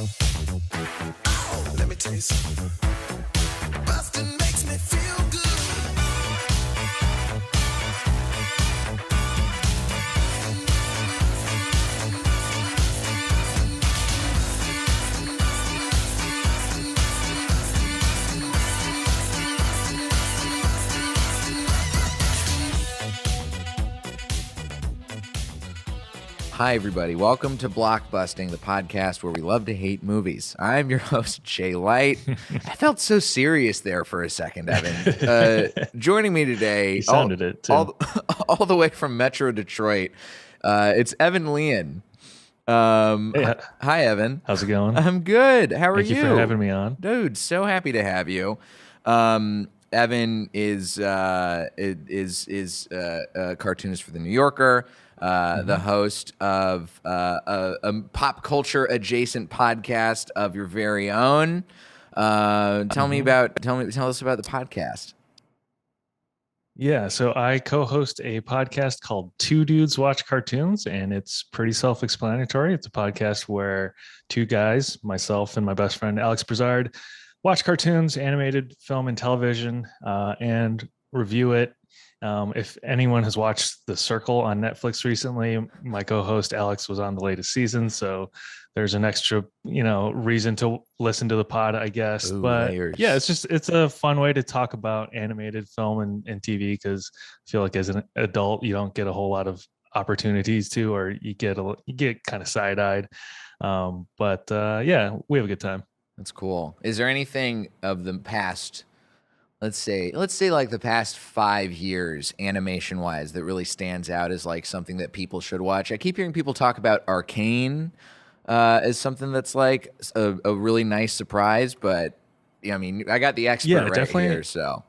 Oh, let me tell you something. Busting makes me feel good. Hi, everybody. Welcome to Blockbusting, the podcast where we love to hate movies. I'm your host, Jay Light. I felt so serious there for a second, Evan. Joining me today, You sounded it, too. all the way from Metro Detroit, it's Evan Lian. Hey, Hi, Evan. how's it going? I'm good. How are you? Thank you for having me on. Dude, so happy to have you. Evan is a cartoonist for The New Yorker, the host of a pop culture adjacent podcast of your very own. Tell us about the podcast. Yeah, so I co-host a podcast called Two Dudes Watch Cartoons, and it's pretty self-explanatory. It's a podcast where two guys, myself and my best friend Alex Brizard, watch cartoons, animated film and television, and review it. If anyone has watched The Circle on Netflix recently, my co-host Alex was on the latest season, so there's an extra, reason to listen to the pod, I guess. Ooh, but layers. yeah, it's a fun way to talk about animated film and TV, because I feel like as an adult, you don't get a whole lot of opportunities to, or you get kind of side-eyed. But yeah, we have a good time. That's cool. Is there anything of the past, let's say like the past 5 years, animation wise, that really stands out as like something that people should watch? I keep hearing people talk about Arcane as something that's like a really nice surprise, but I mean, I got the expert right definitely. here, so.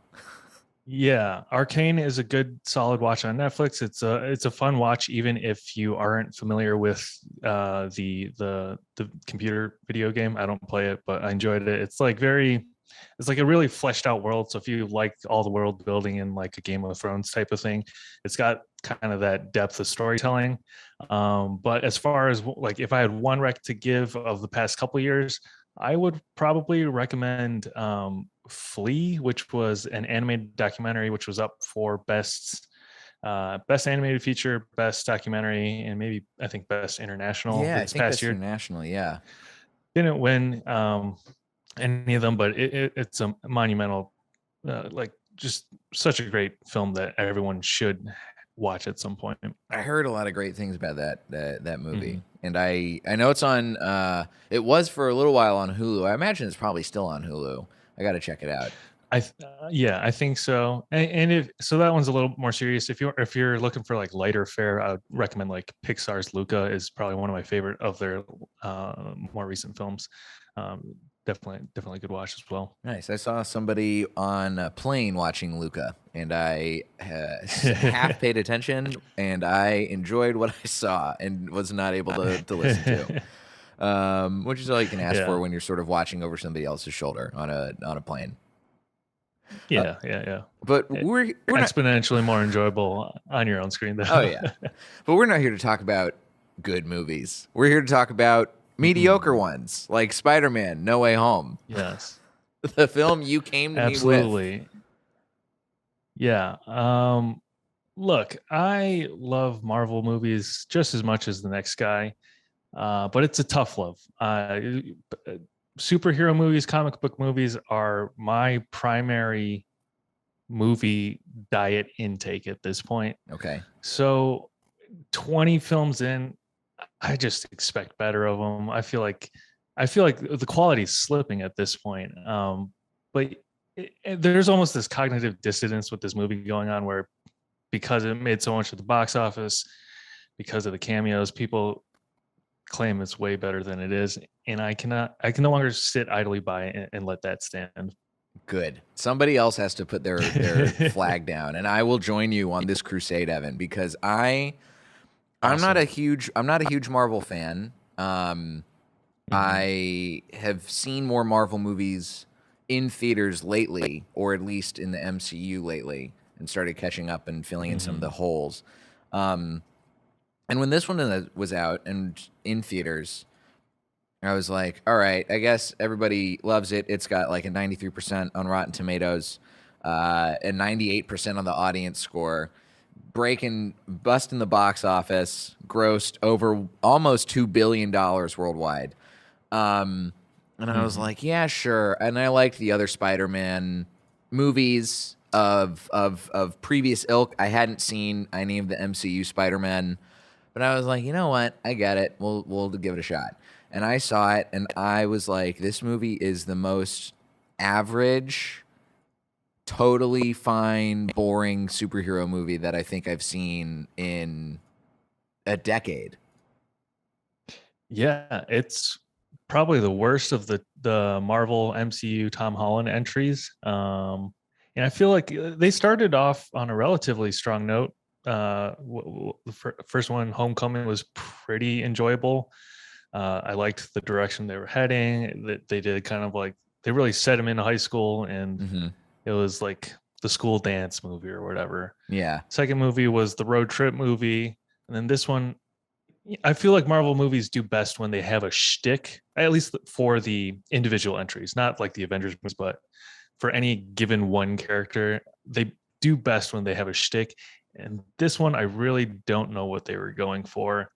Yeah, Arcane is a good solid watch on Netflix. It's a fun watch, even if you aren't familiar with the computer video game. I don't play it, but I enjoyed it. It's like a really fleshed out world. So if you like all the world building in like a Game of Thrones type of thing, it's got kind of that depth of storytelling. But as far as like, if I had one rec to give of the past couple of years, I would probably recommend Flea, which was an animated documentary, which was up for best animated feature, best documentary, and maybe I think best international this past year. International, yeah. Didn't win any of them, but it's a monumental, like just such a great film that everyone should watch at some point. I heard a lot of great things about that movie, and I know it's on. It was for a little while on Hulu. I imagine it's probably still on Hulu. I got to check it out. I think so. And if so, that one's a little more serious. If you're looking for like lighter fare, I would recommend like Pixar's Luca is probably one of my favorite of their more recent films. Definitely a good watch as well. Nice. I saw somebody on a plane watching Luca, and I half paid attention, and I enjoyed what I saw and was not able to listen to, which is all you can ask for when you're sort of watching over somebody else's shoulder on a plane. Yeah. But we're exponentially more enjoyable on your own screen, though. Oh yeah, but we're not here to talk about good movies. We're here to talk about mediocre ones like Spider-Man: No Way Home. Yes. The film you came to Absolutely. me with. Yeah. Look, I love Marvel movies just as much as the next guy, but it's a tough love. Superhero movies, comic book movies are my primary movie diet intake at this point. Okay. So 20 films in, I just expect better of them. I feel like the quality is slipping at this point. But there's almost this cognitive dissonance with this movie going on, where because it made so much at the box office, because of the cameos, people claim it's way better than it is, and I can no longer sit idly by and let that stand. Good. Somebody else has to put their flag down, and I will join you on this crusade, Evan, because I'm not a huge Marvel fan. I have seen more Marvel movies in theaters lately, or at least in the MCU lately, and started catching up and filling in some of the holes. And when this one was out and in theaters, I was like, all right, I guess everybody loves it. It's got like a 93% on Rotten Tomatoes, and 98% on the audience score. Busting the box office, grossed over almost $2 billion worldwide. And I was like, yeah, sure. And I liked the other Spider-Man movies of previous ilk. I hadn't seen any of the MCU Spider-Man, but I was like, you know what? I get it. We'll give it a shot. And I saw it, and I was like, this movie is the most average, totally fine, boring superhero movie that I think I've seen in a decade. Yeah, it's probably the worst of the Marvel MCU Tom Holland entries. And I feel like they started off on a relatively strong note. The first one, Homecoming, was pretty enjoyable. I liked the direction they were heading. That they did kind of like they really set him into high school, and it was like the school dance movie or whatever. Yeah. Second movie was the road trip movie, and then this one, I feel like Marvel movies do best when they have a shtick, at least for the individual entries, not like the Avengers, but for any given one character, they do best when they have a shtick. And this one, I really don't know what they were going for.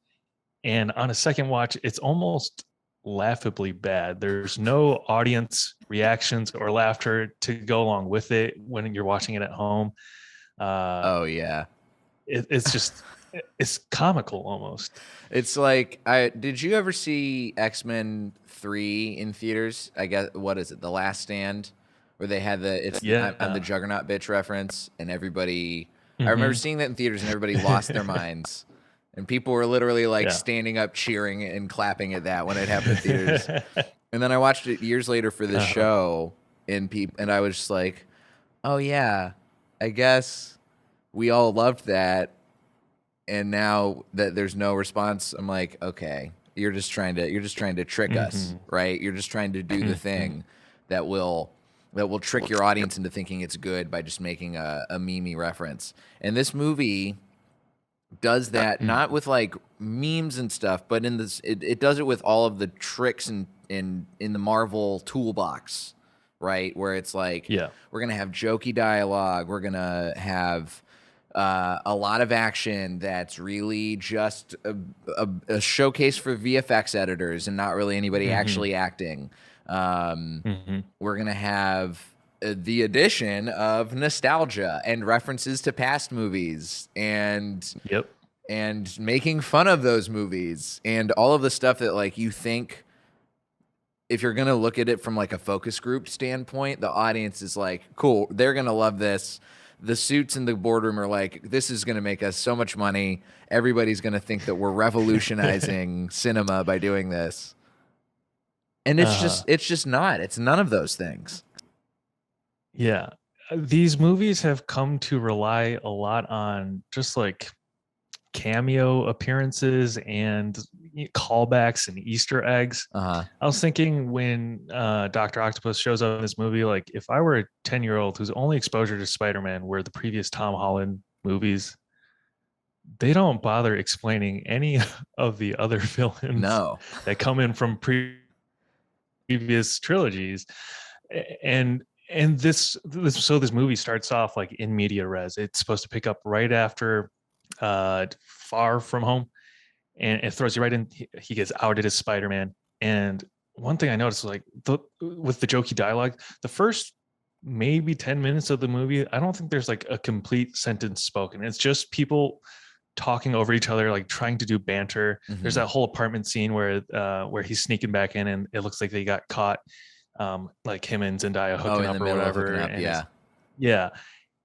And on a second watch, it's almost laughably bad. There's no audience reactions or laughter to go along with it when you're watching it at home. Oh yeah. It's just it's comical almost. It's like did you ever see X-Men 3 in theaters? I guess what is it? The Last Stand, where they had I'm the Juggernaut bitch reference, and everybody I remember seeing that in theaters, and everybody lost their minds. And people were literally like standing up, cheering and clapping at that when it happened in theaters. And then I watched it years later for this show, and I was just like, "Oh yeah, I guess we all loved that." And now that there's no response, I'm like, "Okay, you're just trying to trick us, right? You're just trying to do the thing that will trick your audience into thinking it's good by just making a meme reference." And this movie does that not with like memes and stuff, but in this it does it with all of the tricks in the Marvel toolbox, right? Where it's like, we're gonna have jokey dialogue, we're gonna have a lot of action that's really just a showcase for VFX editors and not really anybody actually acting. We're gonna have the addition of nostalgia and references to past movies and making fun of those movies and all of the stuff that like you think, if you're gonna look at it from like a focus group standpoint, the audience is like, cool, they're gonna love this. The suits in the boardroom are like, this is gonna make us so much money. Everybody's gonna think that we're revolutionizing cinema by doing this. And it's just not. It's none of those things. Yeah. These movies have come to rely a lot on just like cameo appearances and callbacks and Easter eggs. I was thinking when Dr. Octopus shows up in this movie, like if I were a 10-year-old whose only exposure to Spider-Man were the previous Tom Holland movies, they don't bother explaining any of the other villains that come in from previous trilogies. And this movie starts off like in media res. It's supposed to pick up right after Far From Home, and it throws you right in. He gets outed as Spider-Man. And one thing I noticed was like with the jokey dialogue, the first maybe 10 minutes of the movie, I don't think there's like a complete sentence spoken. It's just people talking over each other, like trying to do banter. There's that whole apartment scene where he's sneaking back in, and it looks like they got caught. Like him and Zendaya hooking up or whatever. Yeah.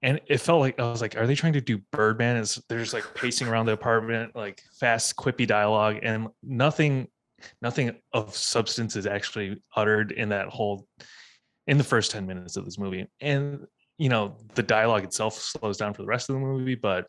And it felt like, I was like, are they trying to do Birdman? They're just like pacing around the apartment, like fast, quippy dialogue, and nothing of substance is actually uttered in the first 10 minutes of this movie. And, the dialogue itself slows down for the rest of the movie, but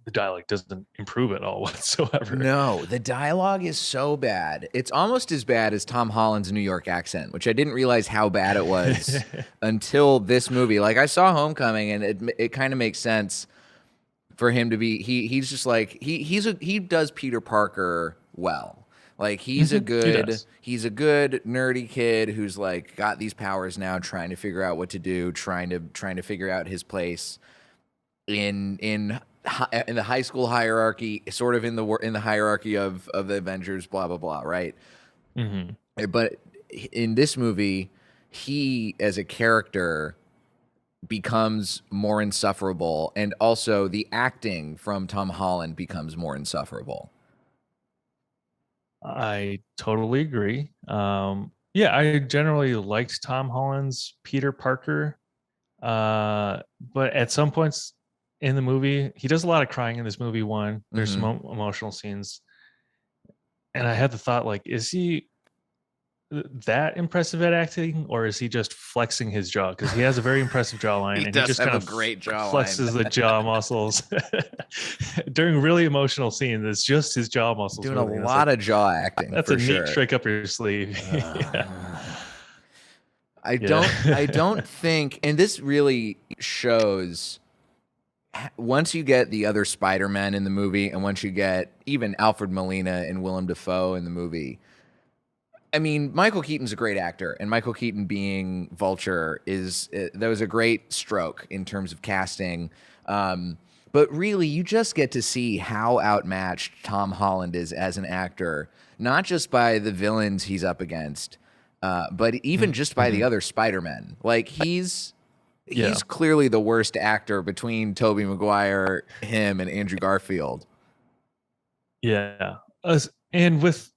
the dialogue doesn't improve at all whatsoever. No, the dialogue is so bad. It's almost as bad as Tom Holland's New York accent, which I didn't realize how bad it was until this movie. Like I saw Homecoming, and it kind of makes sense for him to be. He's just like he does Peter Parker well. Like he's a does. good nerdy kid who's like got these powers now, trying to figure out what to do, trying to figure out his place in the high school hierarchy, sort of in the hierarchy of the Avengers, blah blah blah, right? But in this movie, he as a character becomes more insufferable, and also the acting from Tom Holland becomes more insufferable. I totally agree. Yeah, I generally liked Tom Holland's Peter Parker, but at some points in the movie, he does a lot of crying in this movie. One, there's some emotional scenes, and I had the thought, like, is he that impressive at acting, or is he just flexing his jaw? Because he has a very impressive jawline, and he just kind of great jawline. flexes the jaw muscles during really emotional scenes. It's just his jaw muscles doing really. a lot of jaw acting. That's for a sure. neat trick up your sleeve. I don't think, and this really shows once you get the other Spider-Men in the movie, and once you get even Alfred Molina and Willem Dafoe in the movie. I mean, Michael Keaton's a great actor, and Michael Keaton being Vulture that was a great stroke in terms of casting. But really, you just get to see how outmatched Tom Holland is as an actor, not just by the villains he's up against, but even just by the other Spider-Men. Like he's clearly the worst actor between Tobey Maguire, him, and Andrew Garfield. Yeah, and with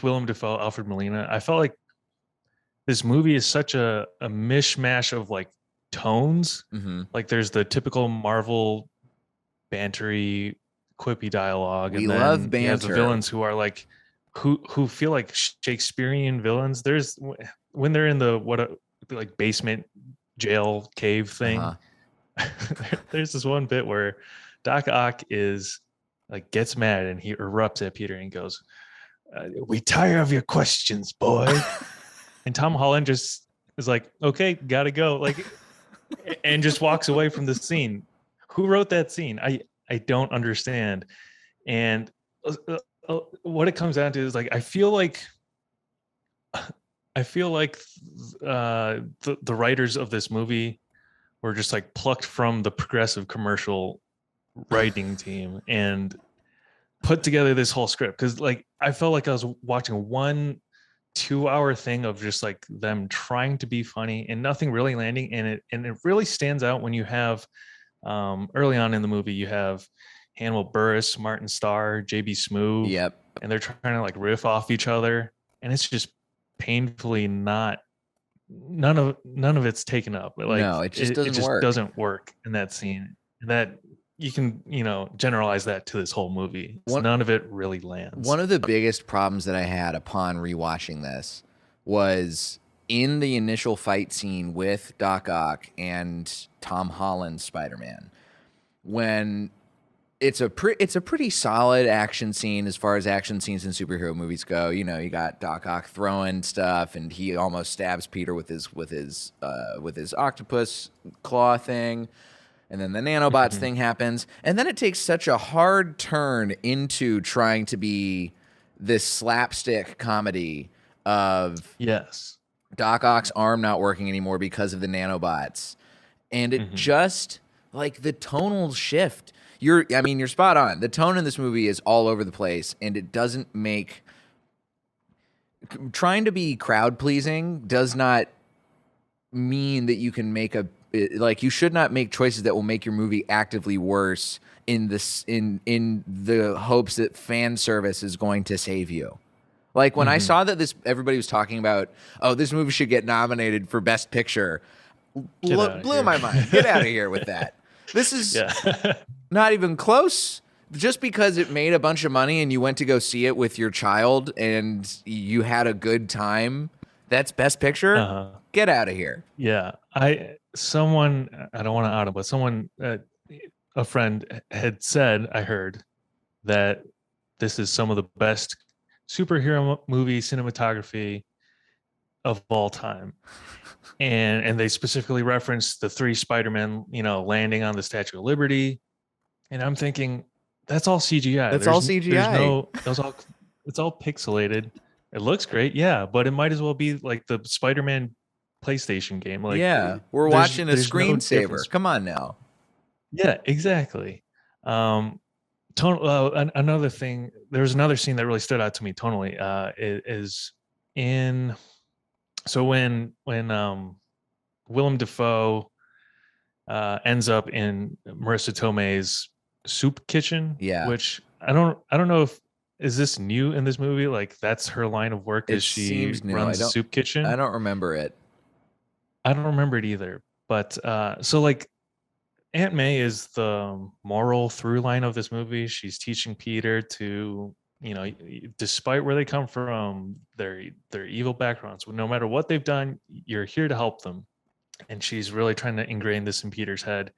Willem Dafoe, Alfred Molina, I felt like this movie is such a mishmash of like tones. Like there's the typical Marvel bantery, quippy dialogue, We and then love banter. you have the villains who are like who feel like Shakespearean villains. There's when they're in the like basement jail cave thing. There's this one bit where Doc Ock is like gets mad and he erupts at Peter and goes, "We tire of your questions, boy." And Tom Holland just is like, "Okay, gotta go," like, and just walks away from the scene. Who wrote that scene? I don't understand. And what it comes down to is like I feel like the writers of this movie were just like plucked from the Progressive commercial writing team and put together this whole script, because like I felt like I was watching 1 2-hour thing of just like them trying to be funny and nothing really landing in it. And it really stands out when you have early on in the movie you have Hannibal Buress, Martin Starr, JB Smoove, and they're trying to like riff off each other, and it's just painfully not none of it's taken up. Like no, it just doesn't work in that scene. And that you can, generalize that to this whole movie. None of it really lands. One of the biggest problems that I had upon rewatching this was in the initial fight scene with Doc Ock and Tom Holland's Spider-Man, when it's a pretty solid action scene as far as action scenes in superhero movies go. You got Doc Ock throwing stuff, and he almost stabs Peter with his octopus claw thing. And then the nanobots thing happens. And then it takes such a hard turn into trying to be this slapstick comedy of Doc Ock's arm not working anymore because of the nanobots. And it just, like, the tonal shift. You're spot on. The tone in this movie is all over the place, and it doesn't make... Trying to be crowd-pleasing does not mean that you can make you should not make choices that will make your movie actively worse in the hopes that fan service is going to save you. Like when I saw that everybody was talking about, oh, this movie should get nominated for Best Picture, blew my mind. Get out of here with that. This is not even close. Just because it made a bunch of money and you went to go see it with your child and you had a good time, that's Best Picture? Get out of here. Yeah. I don't want to out him, but someone, a friend had said, I heard, that this is some of the best superhero movie cinematography of all time. And they specifically referenced the 3 Spider-Men, landing on the Statue of Liberty. And I'm thinking, that's all CGI. All CGI. it's all pixelated. It looks great, yeah, but it might as well be like the Spider-Man PlayStation game. Like, Yeah, we're there's watching a no difference. screensaver. Come on now. Yeah, exactly. Another thing, there was another scene that really stood out to me tonally. Is in so when Willem Dafoe ends up in Marissa Tomei's soup kitchen, Yeah. which I don't know if is this new in this movie. Like that's her line of work, It is she seems new. runs a soup kitchen. I don't remember it. I don't remember it either. But so like Aunt May is the moral through line of this movie. She's teaching Peter to, despite where they come from, their evil backgrounds, no matter what they've done, you're here to help them. And she's really trying to ingrain this in Peter's head.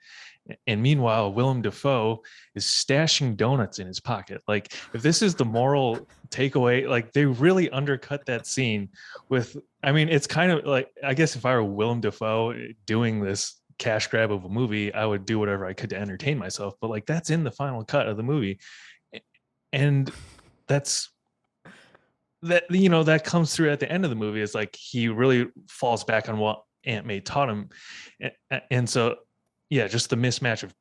And meanwhile, Willem Dafoe is stashing donuts in his pocket. Like, if this is the moral takeaway, like they really undercut that scene with, I mean, it's kind of like, I guess if I were Willem Dafoe doing this cash grab of a movie, I would do whatever I could to entertain myself. But like, that's in the final cut of the movie. And that comes through at the end of the movie. It's like he really falls back on what Aunt May taught him. And so, yeah, just the mismatch of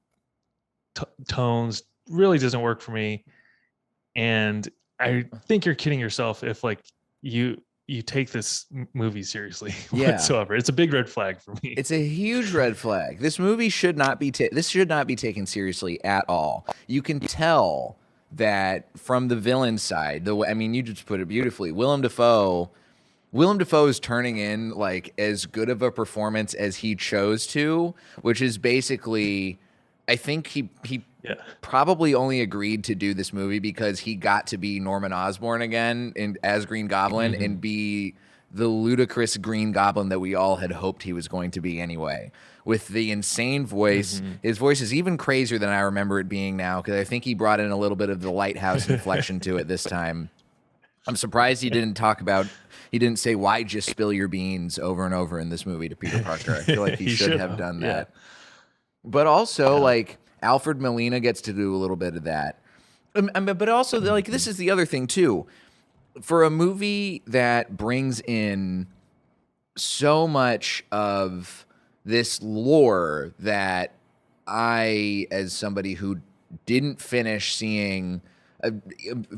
tones really doesn't work for me. And I think you're kidding yourself if like you take this movie seriously whatsoever. It's a big red flag for me. It's a huge red flag. This movie should not be taken seriously at all. You can tell that from the villain side. You just put it beautifully. Willem Dafoe is turning in like as good of a performance as he chose to, which is basically, I think he probably only agreed to do this movie because he got to be Norman Osborn again as Green Goblin and be the ludicrous Green Goblin that we all had hoped he was going to be anyway. With the insane voice, his voice is even crazier than I remember it being now, because I think he brought in a little bit of the Lighthouse inflection to it this time. I'm surprised he didn't say, "Why just spill your beans" over and over in this movie to Peter Parker. I feel like he should have done that. But also, like, Alfred Molina gets to do a little bit of that. But also, like, this is the other thing, too. For a movie that brings in so much of this lore that I, as somebody who didn't finish seeing...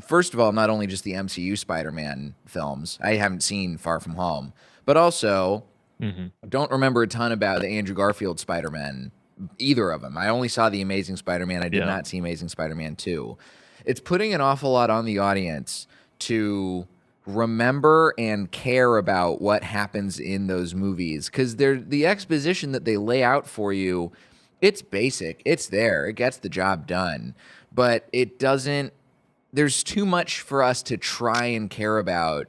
first of all, not only just the MCU Spider-Man films, I haven't seen Far From Home, but also don't remember a ton about the Andrew Garfield Spider-Man, either of them. I only saw The Amazing Spider-Man. I did not see Amazing Spider-Man 2. It's putting an awful lot on the audience to remember and care about what happens in those movies, because the exposition that they lay out for you, it's basic. It's there. It gets the job done. But it doesn't... There's too much for us to try and care about,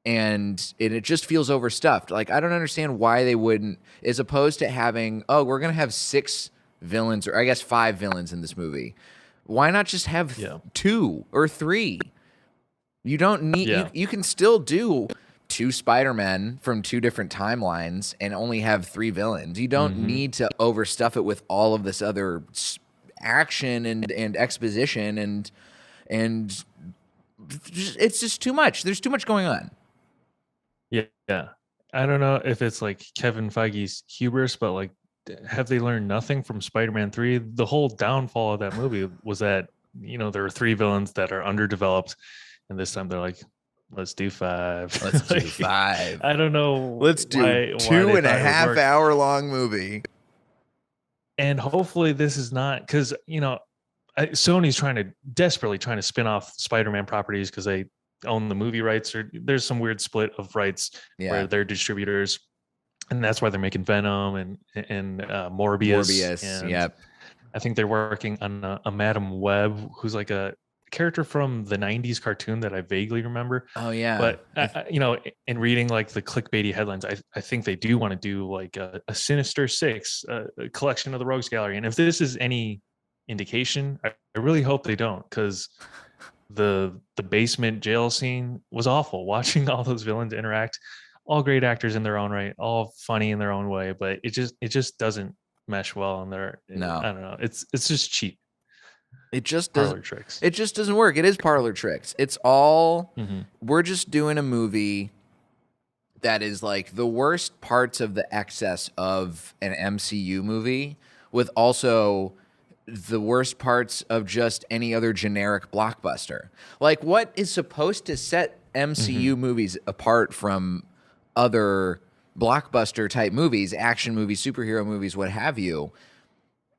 and it just feels overstuffed. Like, I don't understand why they wouldn't, as opposed to having, we're going to have 6 villains, or I guess 5 villains in this movie. Why not just have 2 or 3? You don't need, you can still do 2 Spider-Men from 2 different timelines and only have 3 villains. You don't need to overstuff it with all of this other action and exposition and it's just too much. There's too much going on. Yeah. I don't know if it's like Kevin Feige's hubris, but like, have they learned nothing from Spider-Man 3? The whole downfall of that movie was that, there were 3 villains that are underdeveloped. And this time they're like, let's do 5. Let's do 5. I don't know. Let's do 2.5 hour long movie. And hopefully this is not, because, Sony's desperately trying to spin off Spider-Man properties because they own the movie rights, or there's some weird split of rights where they're distributors, and that's why they're making Venom and Morbius. And I think they're working on a Madam Web, who's like a character from the 90s cartoon that I vaguely remember. Oh yeah. But in reading like the clickbaity headlines, I think they do want to do like a Sinister Six, a collection of the Rogues Gallery. And if this is any indication, I really hope they don't, because the basement jail scene was awful. Watching all those villains interact, all great actors in their own right, all funny in their own way, but it just doesn't mesh well in their. No, I don't know. It's just cheap. It just Parlor doesn't. tricks. It just doesn't work. It is parlor tricks. It's all. Mm-hmm. We're just doing a movie that is like the worst parts of the excess of an MCU movie, with also the worst parts of just any other generic blockbuster. Like, what is supposed to set MCU movies apart from other blockbuster type movies, action movies, superhero movies, what have you?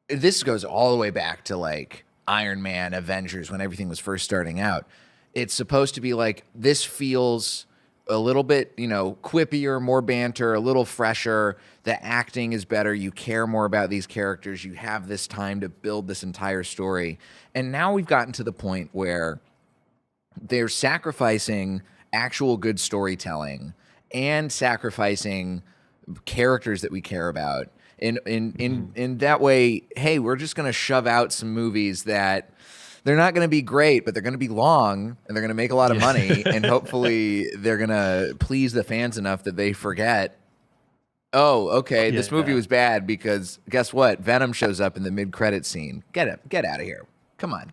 This goes all the way back to like Iron Man, Avengers, when everything was first starting out. It's supposed to be like, this feels a little bit, quippier, more banter, a little fresher. The acting is better. You care more about these characters. You have this time to build this entire story. And now we've gotten to the point where they're sacrificing actual good storytelling and sacrificing characters that we care about. In that way, hey, we're just going to shove out some movies that they're not going to be great, but they're going to be long and they're going to make a lot of money. And hopefully they're going to please the fans enough that they forget, oh, okay, this movie was bad because guess what? Venom shows up in the mid-credit scene. Get out of here. Come on.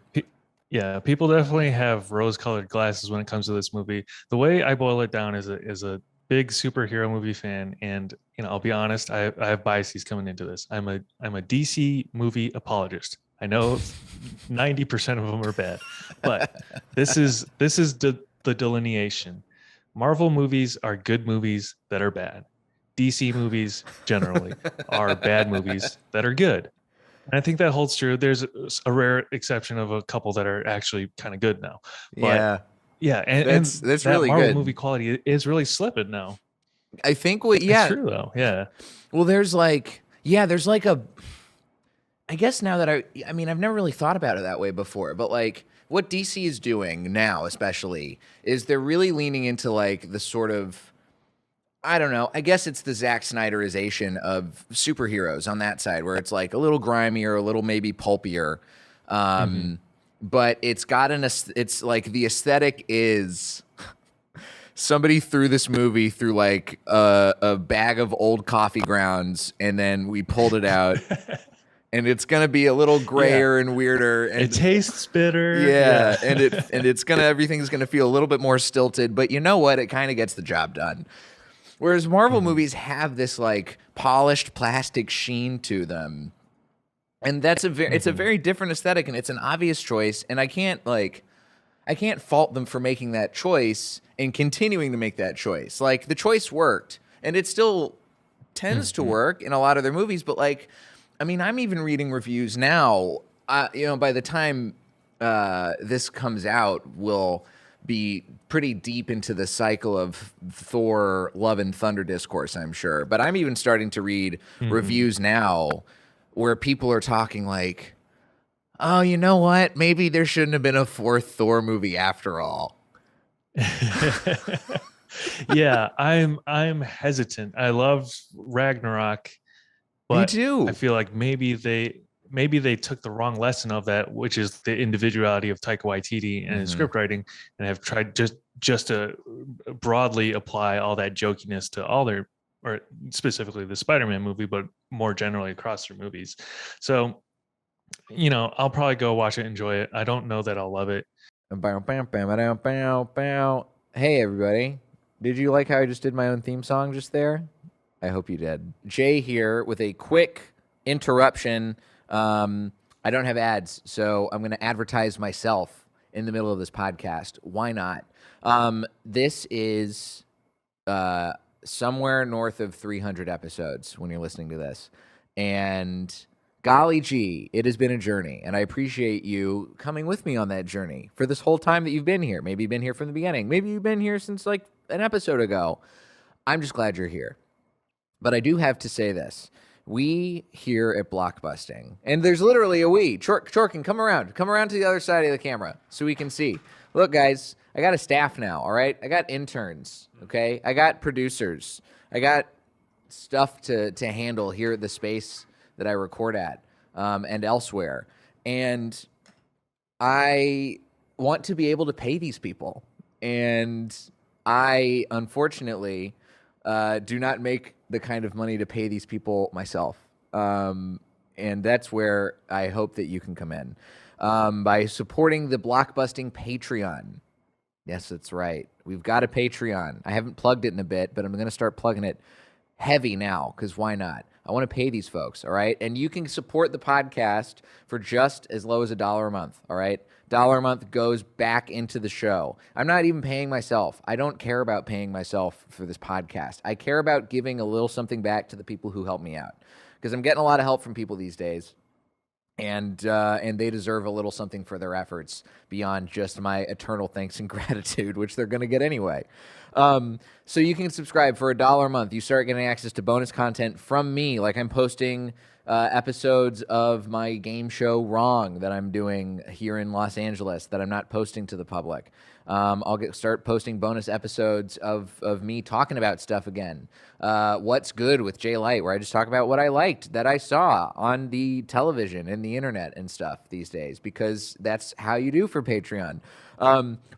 Yeah, people definitely have rose-colored glasses when it comes to this movie. The way I boil it down is a big superhero movie fan, and I'll be honest, I have biases coming into this. I'm a DC movie apologist. I know 90% of them are bad, but this is the delineation. Marvel movies are good movies that are bad. DC movies generally are bad movies that are good. And I think that holds true. There's a rare exception of a couple that are actually kind of good now. But yeah, and that's that really Marvel good. movie quality is really slipping now. I think It's true though. Yeah. Well, there's like a, I guess now that I mean, I've never really thought about it that way before, but like what DC is doing now, especially, is they're really leaning into like the sort of, I don't know, I guess it's the Zack Snyderization of superheroes on that side, where it's like a little grimier, a little maybe pulpier. But it's got it's like the aesthetic is somebody threw this movie through like a bag of old coffee grounds, and then we pulled it out. And it's gonna be a little grayer and weirder, and it tastes bitter. Yeah, and everything's gonna feel a little bit more stilted. But you know what? It kind of gets the job done. Whereas Marvel movies have this like polished plastic sheen to them, and that's it's a very different aesthetic, and it's an obvious choice. And I can't fault them for making that choice and continuing to make that choice. Like, the choice worked, and it still tends to work in a lot of their movies. But like, I mean, I'm even reading reviews now. By the time this comes out, we'll be pretty deep into the cycle of Thor Love and Thunder discourse, I'm sure. But I'm even starting to read reviews now where people are talking like, oh, you know what? Maybe there shouldn't have been a fourth Thor movie after all. Yeah, I'm hesitant. I love Ragnarok, but Me too. I feel like maybe they took the wrong lesson of that, which is the individuality of Taika Waititi and his script writing, and have tried just to broadly apply all that jokiness to all their, or specifically the Spider-Man movie, but more generally across their movies. So, I'll probably go watch it, enjoy it. I don't know that I'll love it. Hey, everybody. Did you like how I just did my own theme song just there? I hope you did. Jay here with a quick interruption. I don't have ads, so I'm going to advertise myself in the middle of this podcast. Why not? This is somewhere north of 300 episodes when you're listening to this. And golly gee, it has been a journey, and I appreciate you coming with me on that journey for this whole time that you've been here. Maybe you've been here from the beginning. Maybe you've been here since like an episode ago. I'm just glad you're here. But I do have to say this. We here at Blockbusting, and there's literally a we. Chorkin, come around to the other side of the camera so we can see. Look, guys, I got a staff now, all right? I got interns, okay? I got producers. I got stuff to handle here at the space that I record at and elsewhere. And I want to be able to pay these people. And I, unfortunately, do not make the kind of money to pay these people myself. And that's where I hope that you can come in. by supporting the Blockbusting Patreon. Yes, that's right. We've got a Patreon. I haven't plugged it in a bit, but I'm going to start plugging it heavy now, because why not? I want to pay these folks, all right? And you can support the podcast for just as low as $1 a month, all right? $1 a month goes back into the show. I'm not even paying myself. I don't care about paying myself for this podcast. I care about giving a little something back to the people who help me out, because I'm getting a lot of help from people these days. And they deserve a little something for their efforts beyond just my eternal thanks and gratitude, which they're going to get anyway. So you can subscribe for $1 a month. You start getting access to bonus content from me, like I'm posting episodes of my game show Wrong that I'm doing here in Los Angeles that I'm not posting to the public. I'll start posting bonus episodes of me talking about stuff again. What's Good with Jay Light, where I just talk about what I liked that I saw on the television and the internet and stuff these days, because that's how you do for Patreon.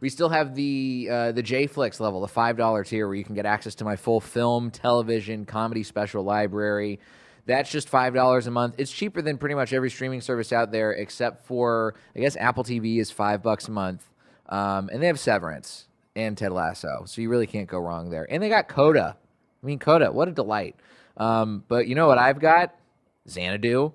We still have the JFlix level, the $5 tier, where you can get access to my full film, television, comedy special library. That's just $5 a month. It's cheaper than pretty much every streaming service out there, except for, I guess, Apple TV is $5 a month. And they have Severance and Ted Lasso, so you really can't go wrong there. And they got Coda. I mean, Coda, what a delight. But you know what I've got? Xanadu.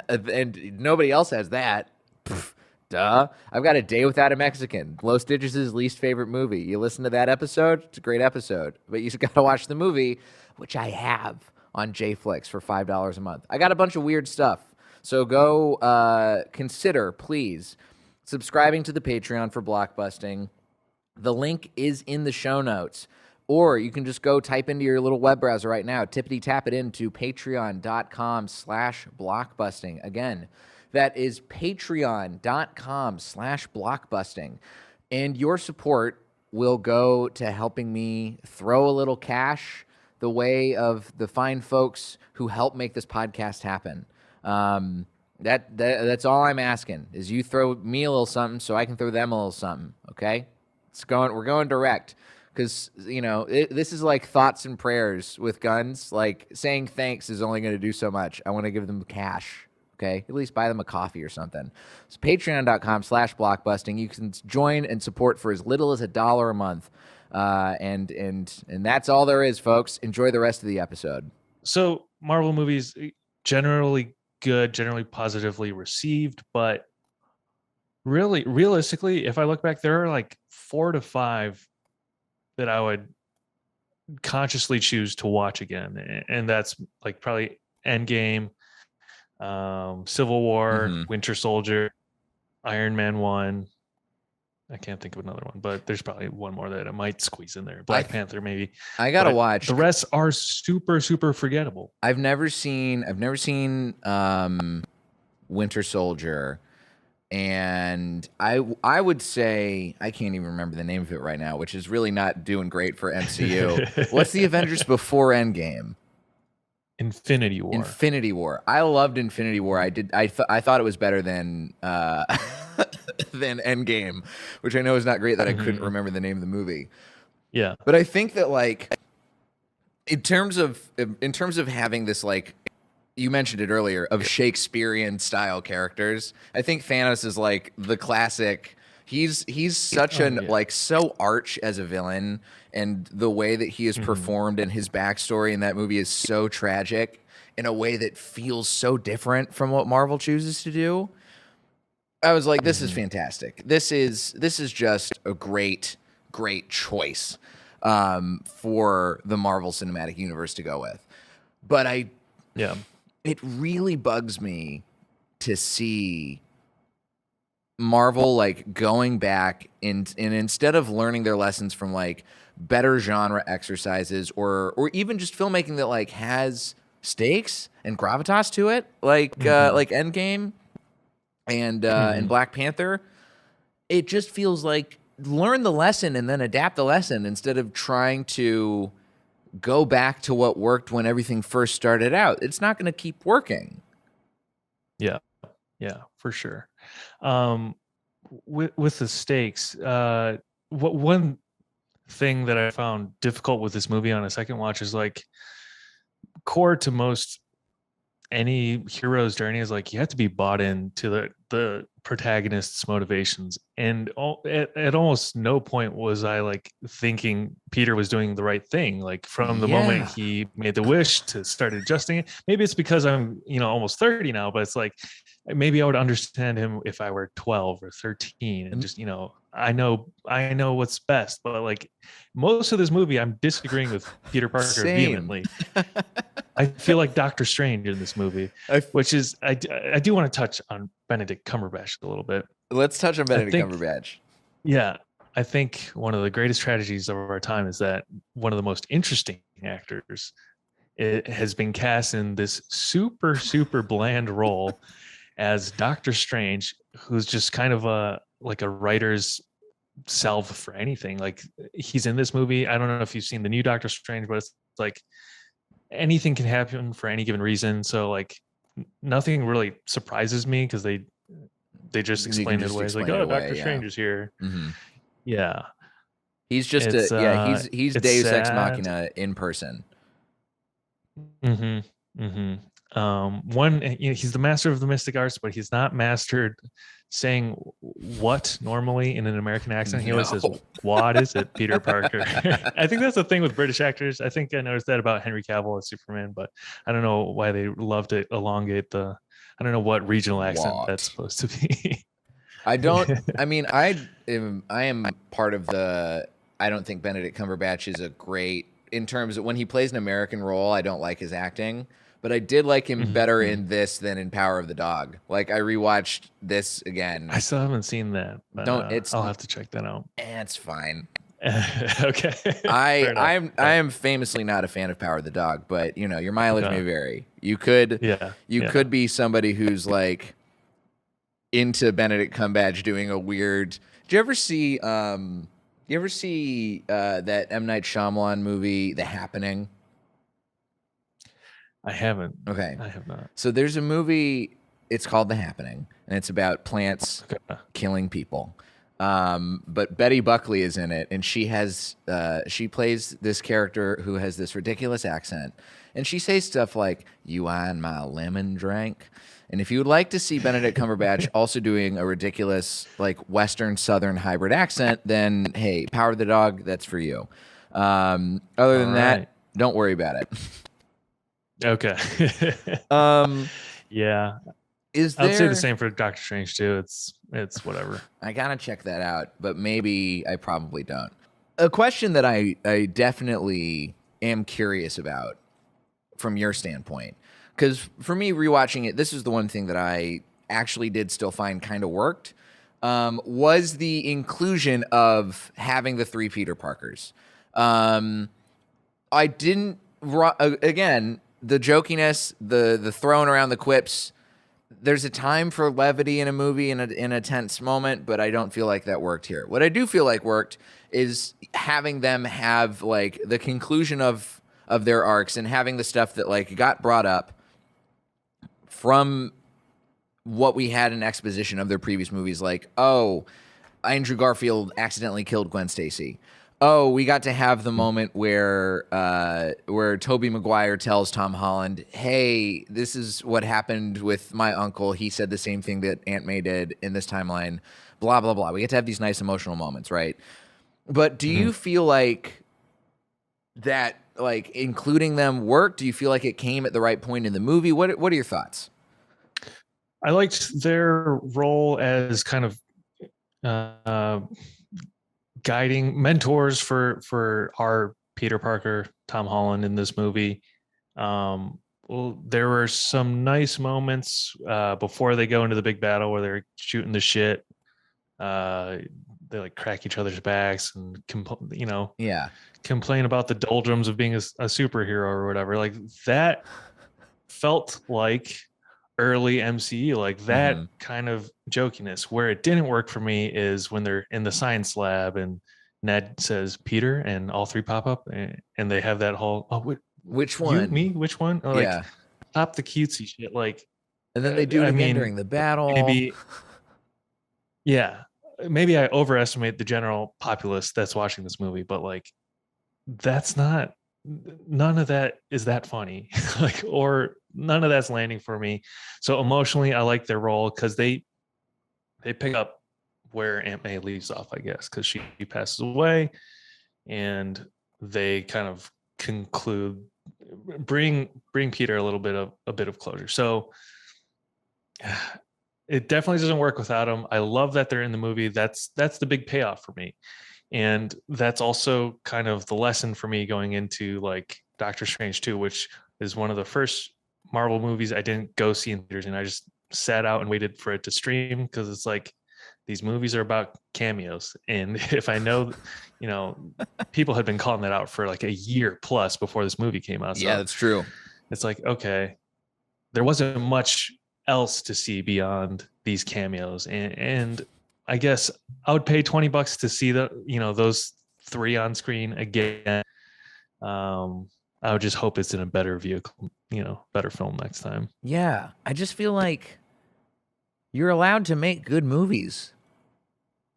And nobody else has that. Pff, duh. I've got A Day Without a Mexican, Los Digits' least favorite movie. You listen to that episode, it's a great episode. But you just got to watch the movie, which I have on JFlix for $5 a month. I got a bunch of weird stuff. So go consider, please, subscribing to the Patreon for Blockbusting. The link is in the show notes. Or you can just go type into your little web browser right now, tippity tap it into patreon.com/blockbusting. Again, that is patreon.com/blockbusting. And your support will go to helping me throw a little cash the way of the fine folks who help make this podcast happen. That's all I'm asking, is you throw me a little something so I can throw them a little something, okay? We're going direct, because, you know, this is like thoughts and prayers with guns. Like, saying thanks is only going to do so much. I want to give them cash, okay? At least buy them a coffee or something. So patreon.com/blockbusting. You can join and support for as little as $1 a month. And that's all there is, folks. Enjoy the rest of the episode. So Marvel movies, generally good, generally positively received, but really, realistically, if I look back, there are like 4 to 5 that I would consciously choose to watch again, and that's like probably Endgame, Civil War, Winter Soldier, Iron Man 1. I can't think of another one, but there's probably one more that I might squeeze in there. Black Panther, maybe. I gotta But watch. the rest are super, super forgettable. I've never seen Winter Soldier, and I would say, I can't even remember the name of it right now, which is really not doing great for MCU. What's the Avengers before Endgame? Infinity War. Infinity War. I loved Infinity War. I thought it was better than than Endgame, which I know is not great that I couldn't remember the name of the movie. Yeah. But I think that, like, in terms of having this, like, you mentioned it earlier, of Shakespearean style characters, I think Thanos is like the classic. He's such like so arch as a villain, and the way that he is performed and his backstory in that movie is so tragic in a way that feels so different from what Marvel chooses to do. I was like, this is fantastic. This is just a great choice for the Marvel Cinematic Universe to go with. But it really bugs me to see Marvel like going back and instead of learning their lessons from like better genre exercises or even just filmmaking that like has stakes and gravitas to it, like Endgame and Black Panther, it just feels like learn the lesson and then adapt the lesson instead of trying to go back to what worked when everything first started out. It's not going to keep working. Yeah, for sure. With the stakes, one thing that I found difficult with this movie on a second watch is like core to most any hero's journey is like you have to be bought into the protagonist's motivations, and at almost no point was I like thinking Peter was doing the right thing, like from the moment Yeah. he made the wish to start adjusting it. Maybe it's because I'm almost 30 now, but it's like maybe I would understand him if I were 12 or 13 and just I know what's best. But like most of this movie I'm disagreeing with Peter Parker Same. vehemently. I feel like Doctor Strange in this movie, which is I do want to touch on Benedict Cumberbatch a little bit. Let's touch on Benedict Cumberbatch. Yeah, I think one of the greatest tragedies of our time is that one of the most interesting actors has been cast in this super bland role as Doctor Strange, who's just kind of a writer's salve for anything. Like he's in this movie. I don't know if you've seen the new Doctor Strange, but it's like anything can happen for any given reason. So like nothing really surprises me because they just explain it away. It's like, oh, Doctor Strange is here. Mm-hmm. Yeah. He's just he's Deus Ex Machina in person. Mm-hmm. Mm-hmm. He's the master of the mystic arts, but he's not mastered saying what normally in an American accent. He always says, "What is it, Peter Parker?" I think that's the thing with British actors. I think I noticed that about Henry Cavill as Superman, but I don't know why they love to elongate the. I don't know what regional accent that's supposed to be. I don't. I mean, I am part of the. I don't think Benedict Cumberbatch is a great in terms of when he plays an American role. I don't like his acting. But I did like him better in this than in Power of the Dog. Like I rewatched this again. I still haven't seen that. But, I'll have to check that out. It's fine. Okay. I am famously not a fan of Power of the Dog, but your mileage may vary. You could could be somebody who's like into Benedict Cumberbatch doing a weird. Did you ever see that M. Night Shyamalan movie, The Happening? I haven't. Okay. I have not. So there's a movie, it's called The Happening, and it's about plants killing people. But Betty Buckley is in it, and she plays this character who has this ridiculous accent, and she says stuff like, "You and my lemon drink." And if you would like to see Benedict Cumberbatch also doing a ridiculous like Western Southern hybrid accent, then hey, Power of the Dog, that's for you. Other than that, don't worry about it. Okay. Yeah. I'd say the same for Doctor Strange too. It's whatever. I gotta check that out, but maybe I probably don't. A question that I definitely am curious about from your standpoint, because for me rewatching it, this is the one thing that I actually did still find kind of worked, was the inclusion of having the three Peter Parkers. I didn't again. The jokiness, the throwing around the quips. There's a time for levity in a movie in a tense moment, but I don't feel like that worked here. What I do feel like worked is having them have like the conclusion of their arcs and having the stuff that like got brought up from what we had in exposition of their previous movies, like, oh, Andrew Garfield accidentally killed Gwen Stacy. Oh, we got to have the moment where Tobey Maguire tells Tom Holland, "Hey, this is what happened with my uncle. He said the same thing that Aunt May did in this timeline." Blah blah blah. We get to have these nice emotional moments, right? But do you feel like that, like including them, worked? Do you feel like it came at the right point in the movie? What are your thoughts? I liked their role as kind of guiding mentors for our Peter Parker, Tom Holland in this movie. Well, there were some nice moments before they go into the big battle where they're shooting the shit. They like crack each other's backs and complain about the doldrums of being a superhero or whatever. Like that felt like early MCU, like that kind of jokiness. Where it didn't work for me is when they're in the science lab and Ned says Peter and all three pop up and they have that whole which one? You, me? Which one? Or like stop the cutesy shit. Like, and then they do it again during the battle. Maybe I overestimate the general populace that's watching this movie, but like that's not none of that is that funny, like, or none of that's landing for me. So emotionally, I like their role because they pick up where Aunt May leaves off, I guess, because she passes away, and they kind of conclude, bring Peter a bit of closure. So it definitely doesn't work without him. I love that they're in the movie. That's the big payoff for me. And that's also kind of the lesson for me going into like Doctor Strange 2, which is one of the first Marvel movies I didn't go see in theaters, and I just sat out and waited for it to stream, because it's like these movies are about cameos. And if I know, people had been calling that out for like a year plus before this movie came out. So Yeah, that's true. it's like, okay, there wasn't much else to see beyond these cameos. And I guess I would pay $20 to see those three on screen again. I would just hope it's in a better vehicle, better film next time. Yeah, I just feel like you're allowed to make good movies,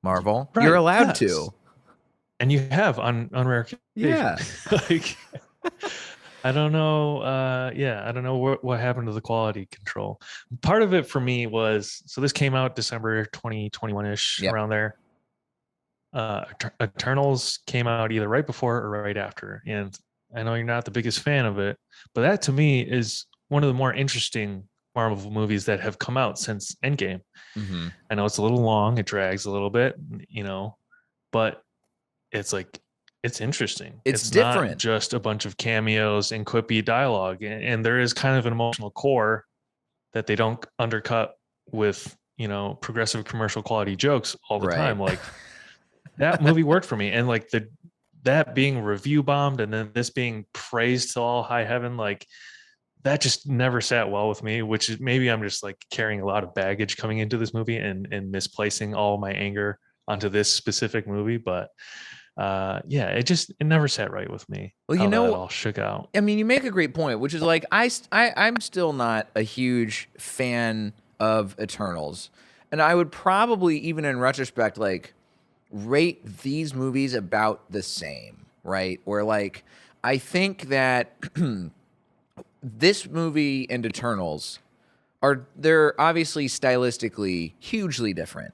Marvel. Right, You're allowed yes. to. And you have on rare occasion. Yeah. Like, I don't know. I don't know what happened to the quality control. Part of it for me was, so this came out December 2021-ish, Yep. around there. Eternals came out either right before or right after. And I know you're not the biggest fan of it, but that to me is one of the more interesting Marvel movies that have come out since Endgame. Mm-hmm. I know it's a little long, it drags a little bit, but it's like, it's interesting. It's different. Not just a bunch of cameos and quippy dialogue, and there is kind of an emotional core that they don't undercut with progressive commercial quality jokes all the time. Like, that movie worked for me, and like that being review bombed and then this being praised to all high heaven, like that just never sat well with me, which is maybe I'm just like carrying a lot of baggage coming into this movie and misplacing all my anger onto this specific movie. But it never sat right with me. Well, how that all shook out. I mean, you make a great point, which is like I'm still not a huge fan of Eternals, and I would probably, even in retrospect, like rate these movies about the same, right? Where like I think that this movie and Eternals they're obviously stylistically hugely different.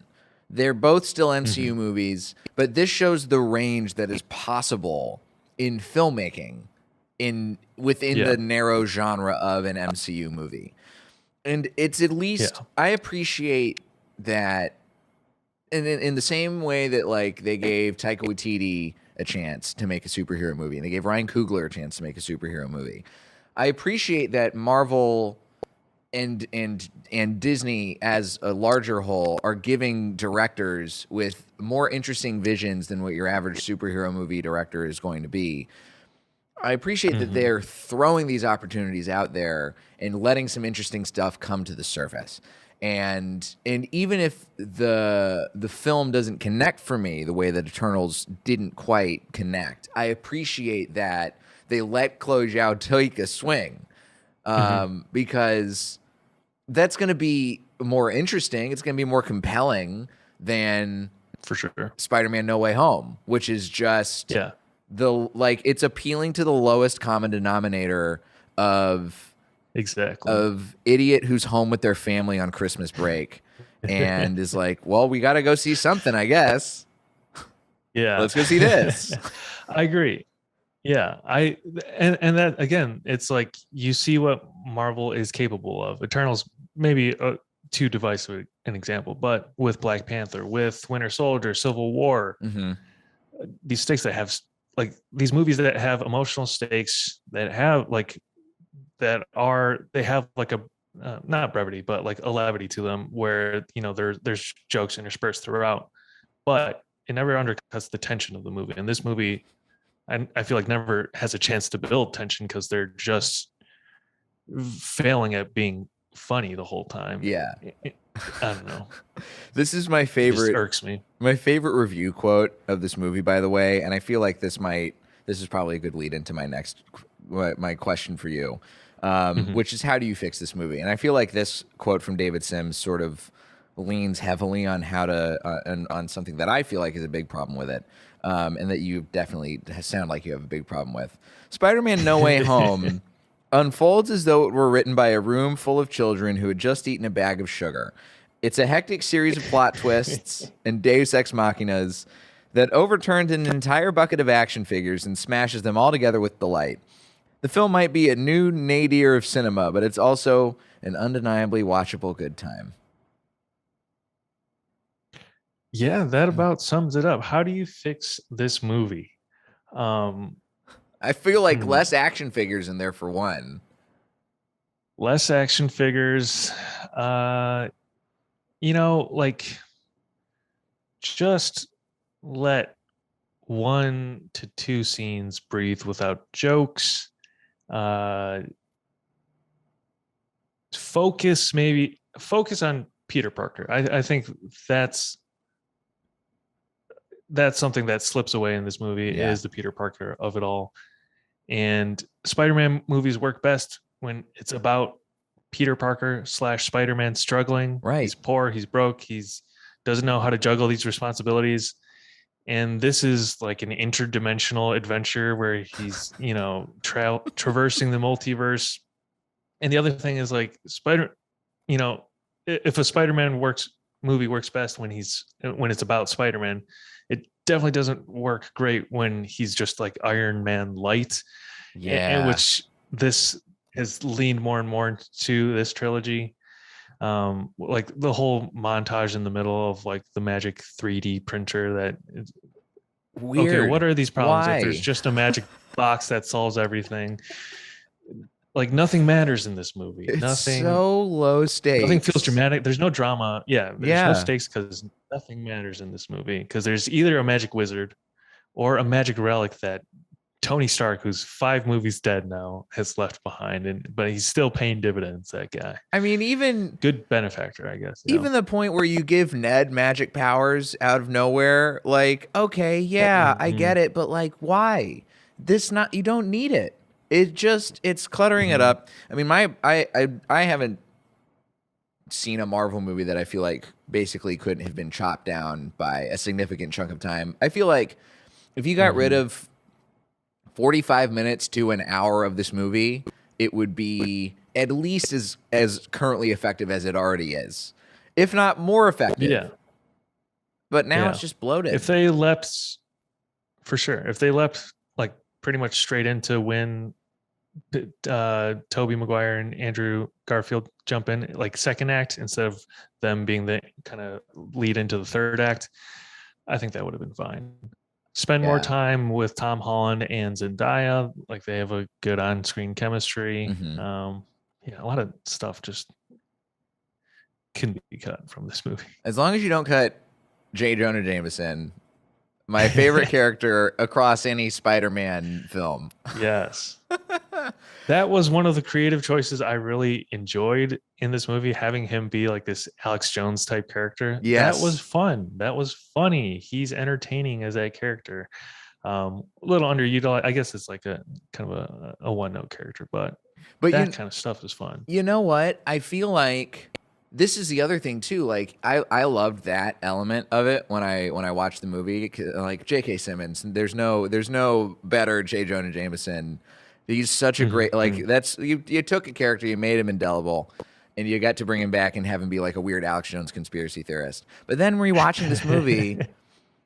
They're both still MCU movies, but this shows the range that is possible in filmmaking within the narrow genre of an MCU movie. And it's at least, I appreciate that in the same way that like they gave Taika Waititi a chance to make a superhero movie and they gave Ryan Coogler a chance to make a superhero movie. I appreciate that Marvel and Disney as a larger whole are giving directors with more interesting visions than what your average superhero movie director is going to be. I appreciate that they're throwing these opportunities out there and letting some interesting stuff come to the surface. And even if the film doesn't connect for me the way that Eternals didn't quite connect, I appreciate that they let Chloe Zhao take a swing. Because that's going to be more interesting. It's going to be more compelling than for sure Spider-Man No Way Home, which is just it's appealing to the lowest common denominator of idiot who's home with their family on Christmas break and is like, well, we got to go see something, I guess. Yeah. Let's go see this. I agree. Yeah, and that again, it's like you see what Marvel is capable of. Eternals maybe too divisive an example, but with Black Panther, with Winter Soldier, Civil War, these stakes that have like these movies that have emotional stakes that have like they have like a not brevity, but like a levity to them, where there's jokes interspersed throughout, but it never undercuts the tension of the movie. And this movie, I feel like never has a chance to build tension because they're just failing at being funny the whole time. Yeah. I don't know. This is my favorite. It just irks me. My favorite review quote of this movie, by the way, and I feel like this is probably a good lead into my question for you, which is, how do you fix this movie? And I feel like this quote from David Sims sort of leans heavily on how to on something that I feel like is a big problem with it, and that you definitely sound like you have a big problem with. Spider-Man: No Way Home unfolds as though it were written by a room full of children who had just eaten a bag of sugar. It's a hectic series of plot twists and deus ex machinas that overturns an entire bucket of action figures and smashes them all together with delight. The film might be a new nadir of cinema, but it's also an undeniably watchable good time. Yeah, that about sums it up. How do you fix this movie? I feel like less action figures in there for one. Less action figures. Like just let 1 to 2 scenes breathe without jokes. Focus on Peter Parker. I think that's something that slips away in this movie, is the Peter Parker of it all. And Spider-Man movies work best when it's about Peter Parker / Spider-Man struggling. Right. He's poor, he's broke, doesn't know how to juggle these responsibilities. And this is like an interdimensional adventure where he's, traversing the multiverse. And the other thing is like if a Spider-Man movie works best when it's about Spider-Man, it definitely doesn't work great when he's just like Iron Man light. Yeah. Which this has leaned more and more into this trilogy. Like the whole montage in the middle of like the magic 3D printer that Weird. Okay, what are these problems? Why? If there's just a magic box that solves everything. Like nothing matters in this movie. It's so low stakes. Nothing feels dramatic. There's no drama. There's Yeah. no stakes because nothing matters in this movie. Because there's either a magic wizard or a magic relic that Tony Stark, who's 5 movies dead now, has left behind, but he's still paying dividends. That guy. I mean, even good benefactor, I guess. Even the point where you give Ned magic powers out of nowhere, like, okay, yeah, I get it, but like, why? You don't need it. It's cluttering it up. I mean, I haven't seen a Marvel movie that I feel like basically couldn't have been chopped down by a significant chunk of time. I feel like if you got rid of 45 minutes to an hour of this movie, it would be at least as currently effective as it already is, if not more effective. Yeah. But now it's just bloated. If they leapt like pretty much straight into when Tobey Maguire and Andrew Garfield jump in, like second act, instead of them being the kind of lead into the third act, I think that would have been fine. Spend more time with Tom Holland and Zendaya. Like they have a good on-screen chemistry. A lot of stuff just can be cut from this movie. As long as you don't cut J. Jonah Jameson, my favorite character across any Spider-Man film. Yes. That was one of the creative choices I really enjoyed in this movie, having him be like this Alex Jones type character. Yes. That was fun. That was funny. He's entertaining as that character. A little underutilized. I guess it's like a kind of a one-note character, but that kind of stuff is fun. You know what? I feel like this is the other thing too. Like I loved that element of it when I watched the movie. Like J.K. Simmons, there's no better J. Jonah Jameson. He's such a great you took a character, you made him indelible, and you got to bring him back and have him be like a weird Alex Jones conspiracy theorist. But then rewatching this movie,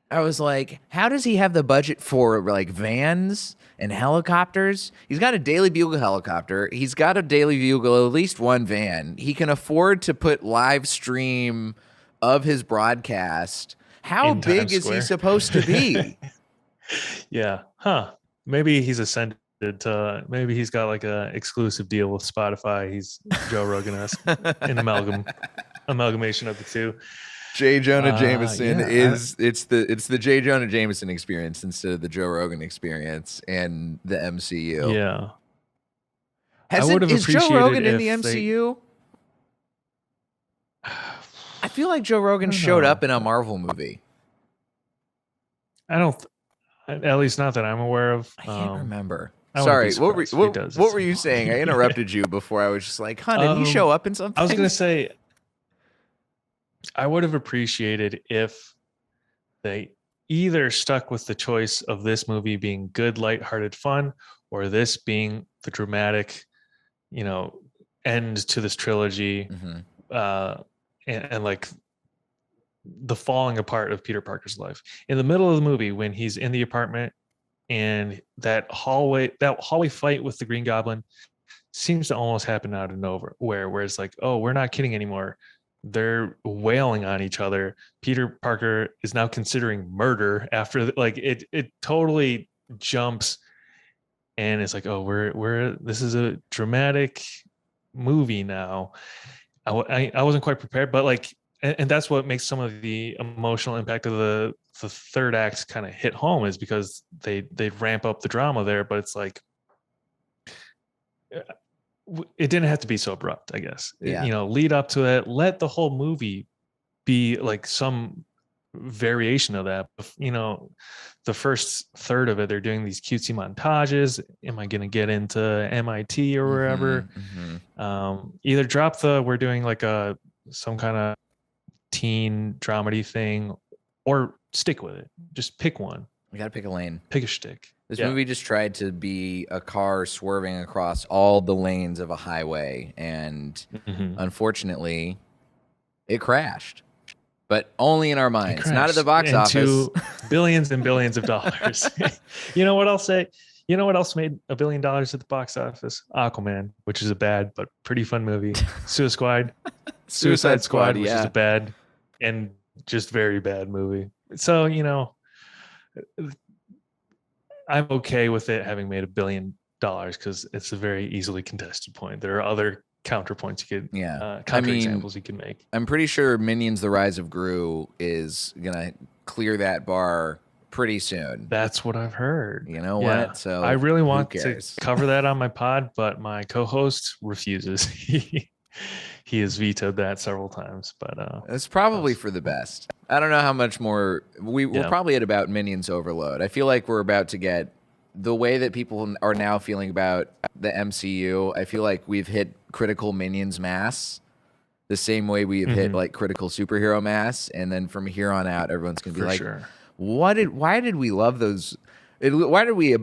I was like, how does he have the budget for like vans and helicopters? He's got a Daily Bugle helicopter. He's got a Daily Bugle, at least one van. He can afford to put live stream of his broadcast. How big is he supposed to be? Yeah. Huh. Maybe he's ascended to, maybe he's got like a exclusive deal with Spotify. He's Joe Rogan-esque, an amalgamation of the two. J. Jonah Jameson it's the J. Jonah Jameson experience instead of the Joe Rogan experience and the MCU. Yeah. Is Joe Rogan in the MCU? I feel like Joe Rogan showed up in a Marvel movie. At least not that I'm aware of. I can't remember. Sorry, what were you saying? I interrupted you before. I was just like, huh, did he show up in something? I was going to say, I would have appreciated if they either stuck with the choice of this movie being good, lighthearted fun, or this being the dramatic, you know, end to this trilogy, Mm-hmm. and like the falling apart of Peter Parker's life. In the middle of the movie, when he's in the apartment and that hallway fight with the Green Goblin seems to almost happen out of nowhere, where it's like, oh, we're not kidding anymore. They're wailing on each other. Peter Parker is now considering murder after like it totally jumps, and it's like, oh, we're this is a dramatic movie now. I wasn't quite prepared, but like, and that's what makes some of the emotional impact of the third act kind of hit home, is because they ramp up the drama there, but it's like it didn't have to be so abrupt, I guess. Yeah. You know, lead up to it, let the whole movie be like some variation of that. You know, the first third of it, they're doing these cutesy montages. Am I going to get into MIT or wherever? Either drop we're doing like some kind of teen dramedy thing, or stick with it. Just pick one. We got to pick a lane. Pick a shtick. This movie just tried to be a car swerving across all the lanes of a highway, and unfortunately, it crashed. But only in our minds, not at the box office. Billions and billions of dollars. You know what I'll say? You know what else made $1 billion at the box office? Aquaman, which is a bad but pretty fun movie. Suicide Squad, which is a bad and just very bad movie. So, you know, I'm okay with it having made $1 billion because it's a very easily contested point. There are other counterpoints you could, examples you can make. I'm pretty sure Minions: The Rise of Gru is gonna clear that bar pretty soon. That's what I've heard. You know what? So I really want to cover that on my pod, but my co-host refuses. He has vetoed that several times, but it's probably for the best. I don't know how much more we're probably at about Minions overload. I feel like we're about to get the way that people are now feeling about the MCU. I feel like we've hit critical Minions mass the same way we have hit like critical superhero mass, and then from here on out, everyone's gonna be like, why did we love those? Why did we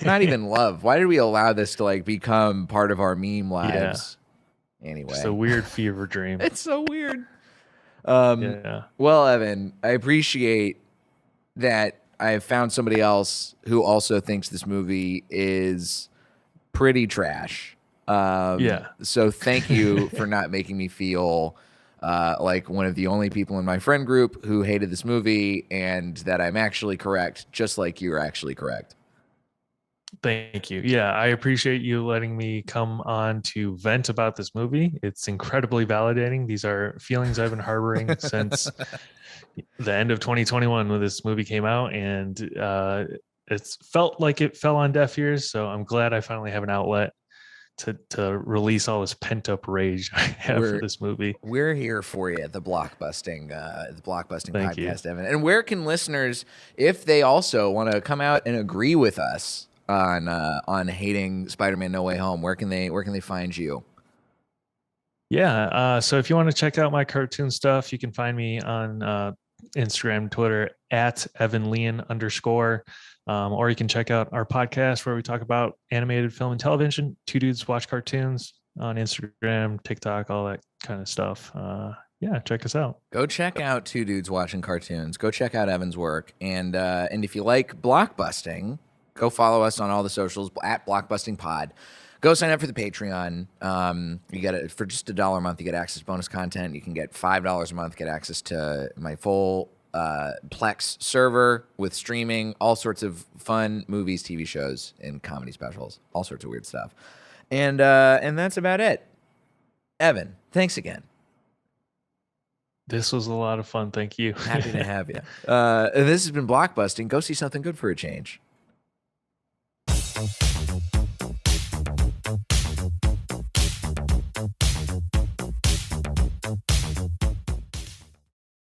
not even love? Why did we allow this to like become part of our meme lives? Anyway, it's a weird fever dream. It's so weird. Well, Evan, I appreciate that I have found somebody else who also thinks this movie is pretty trash. So thank you for not making me feel like one of the only people in my friend group who hated this movie, and that I'm actually correct, just like you're actually correct. Thank you. Yeah, I appreciate you letting me come on to vent about this movie. It's incredibly validating. These are feelings I've been harboring since the end of 2021 when this movie came out, and it's felt like it fell on deaf ears. So I'm glad I finally have an outlet to release all this pent up rage I have for this movie. We're here for you at the Blockbusting Thank podcast, you. Evan. And where can listeners, if they also want to come out and agree with us on hating Spider-Man No Way Home, where can they find you? Yeah, so if you want to check out my cartoon stuff, you can find me on Instagram, Twitter at EvanLian _. Or you can check out our podcast where we talk about animated film and television. Two Dudes Watch Cartoons on Instagram, TikTok, all that kind of stuff. Check us out. Go check out Two Dudes Watching Cartoons. Go check out Evan's work. And if you like Blockbusting, go follow us on all the socials at Blockbusting Pod. Go sign up for the Patreon. You get it for just $1 a month. You get access to bonus content. You can get $5 a month. Get access to my full Plex server with streaming, all sorts of fun movies, TV shows, and comedy specials. All sorts of weird stuff. And that's about it. Evan, thanks again. This was a lot of fun. Thank you. Happy to have you. This has been Blockbusting. Go see something good for a change.